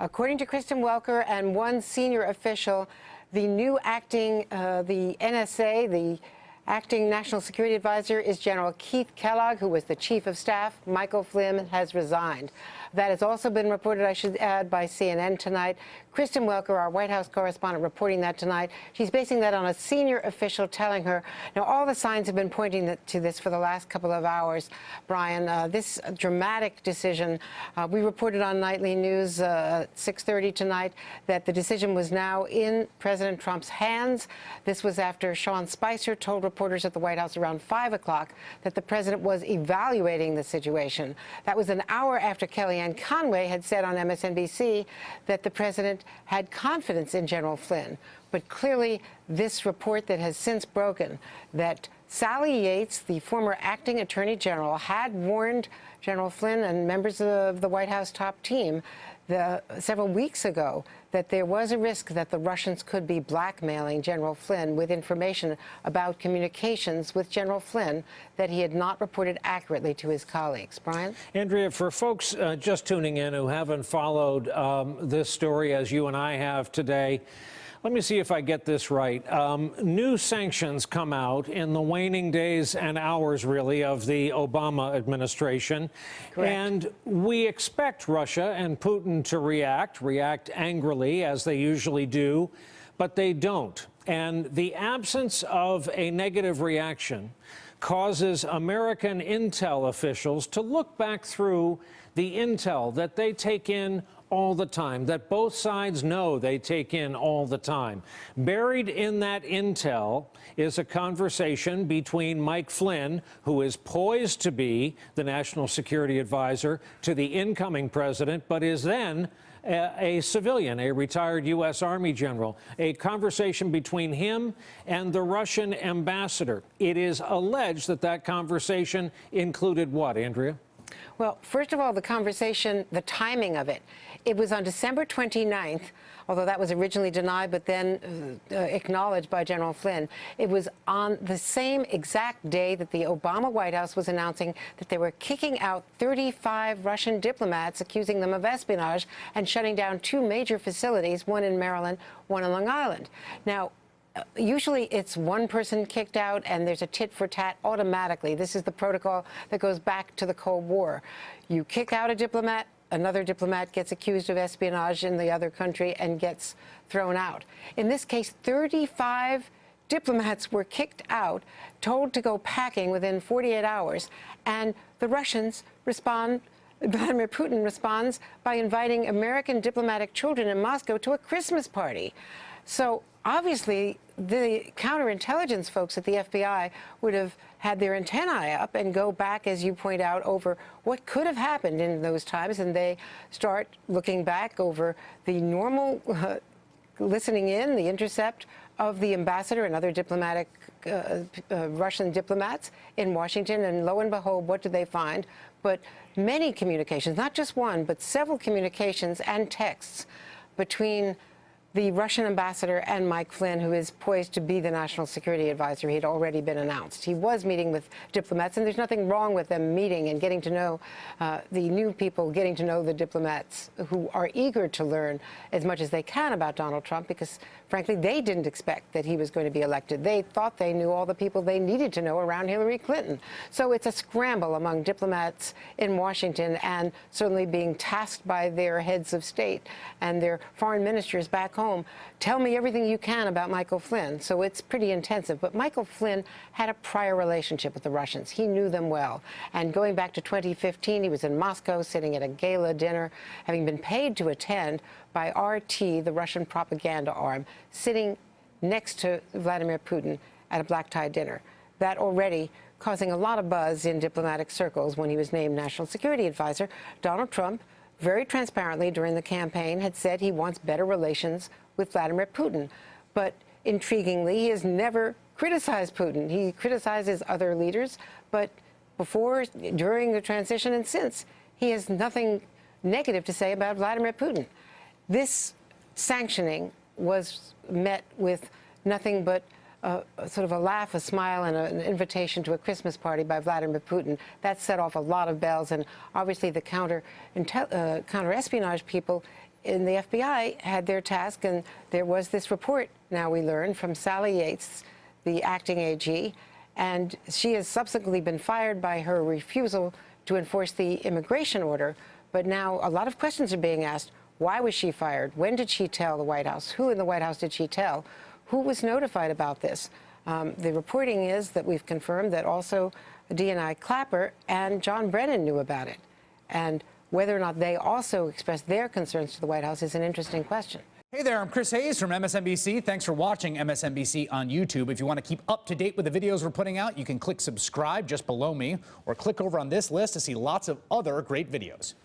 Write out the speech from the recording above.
According to Kristen Welker and one senior official, the new the NSA, the acting National Security Advisor, is General Keith Kellogg, who was the Chief of Staff. Michael Flynn has resigned. That has also been reported, I should add, by CNN tonight. Kristen Welker, our White House correspondent, reporting that tonight. She's basing that on a senior official telling her. Now, all the signs have been pointing to this for the last couple of hours, Brian. This dramatic decision, we reported on Nightly News 6:30 tonight that the decision was now in President Trump's hands. This was after Sean Spicer told reporters at the White House around 5 o'clock that the president was evaluating the situation. That was an hour after Kellyanne Conway had said on MSNBC that the president had confidence in General Flynn. But clearly, this report that has since broken that Sally Yates, the former acting attorney general, had warned General Flynn and members of the White House top team several weeks ago that there was a risk that the Russians could be blackmailing General Flynn with information about communications with General Flynn that he had not reported accurately to his colleagues. Brian? Andrea, for folks just tuning in who haven't followed this story as you and I have today, let me see if I get this right. New sanctions come out in the waning days and hours, really, of the Obama administration. Correct. And we expect Russia and Putin to react angrily, as they usually do, but they don't. And the absence of a negative reaction causes American intel officials to look back through the intel that they take in all the time, that both sides know they take in all the time. Buried in that intel is a conversation between Mike Flynn, who is poised to be the National Security Advisor to the incoming president, but is then a civilian, a retired U.S. Army general, a conversation between him and the Russian ambassador. It is alleged that that conversation included what, Andrea? Well, first of all, the conversation, the timing of it. It was on December 29th, although that was originally denied, but then acknowledged by General Flynn. It was on the same exact day that the Obama White House was announcing that they were kicking out 35 Russian diplomats, accusing them of espionage, and shutting down 2 major facilities, one in Maryland, one on Long Island. Now, usually it's one person kicked out and there's a tit for tat automatically. This is the protocol that goes back to the Cold War. You kick out a diplomat, another diplomat gets accused of espionage in the other country and gets thrown out. In this case, 35 diplomats were kicked out, told to go packing within 48 hours, and the Russians respond. Vladimir Putin responds by inviting American diplomatic children in Moscow to a Christmas party. So obviously, the counterintelligence folks at the FBI would have had their antennae up and go back, as you point out, over what could have happened in those times. And they start looking back over the normal listening in, the intercept of the ambassador and other diplomatic Russian diplomats in Washington. And lo and behold, what did they find? But many communications, not just one, but several communications and texts between the Russian ambassador and Mike Flynn, who is poised to be the National Security Advisor. He had already been announced. He was meeting with diplomats, and there's nothing wrong with them meeting and getting to know the new people, getting to know the diplomats who are eager to learn as much as they can about Donald Trump, because, frankly, they didn't expect that he was going to be elected. They thought they knew all the people they needed to know around Hillary Clinton. So it's a scramble among diplomats in Washington, and certainly being tasked by their heads of state and their foreign ministers back home. Tell me everything you can about Michael Flynn. So it's pretty intensive. But Michael Flynn had a prior relationship with the Russians. He knew them well. And going back to 2015, he was in Moscow sitting at a gala dinner, having been paid to attend by RT, the Russian propaganda arm, sitting next to Vladimir Putin at a black-tie dinner. That already causing a lot of buzz in diplomatic circles when he was named National Security Advisor. Donald Trump, very transparently during the campaign, had said he wants better relations with Vladimir Putin. But intriguingly, he has never criticized Putin. He criticizes other leaders, but before, during the transition, and since, he has nothing negative to say about Vladimir Putin. This sanctioning was met with nothing but sort of a laugh, a smile, and an invitation to a Christmas party by Vladimir Putin. That set off a lot of bells, and obviously the counter-espionage people in the FBI had their task, and there was this report, now we learn, from Sally Yates, the acting AG, and she has subsequently been fired by her refusal to enforce the immigration order. But now a lot of questions are being asked. Why was she fired? When did she tell the White House? Who in the White House did she tell? Who was notified about this? The reporting is that we've confirmed that also DNI Clapper and John Brennan knew about it. And whether or not they also expressed their concerns to the White House is an interesting question. Hey there, I'm Chris Hayes from MSNBC. Thanks for watching MSNBC on YouTube. If you want to keep up to date with the videos we're putting out, you can click subscribe just below me or click over on this list to see lots of other great videos.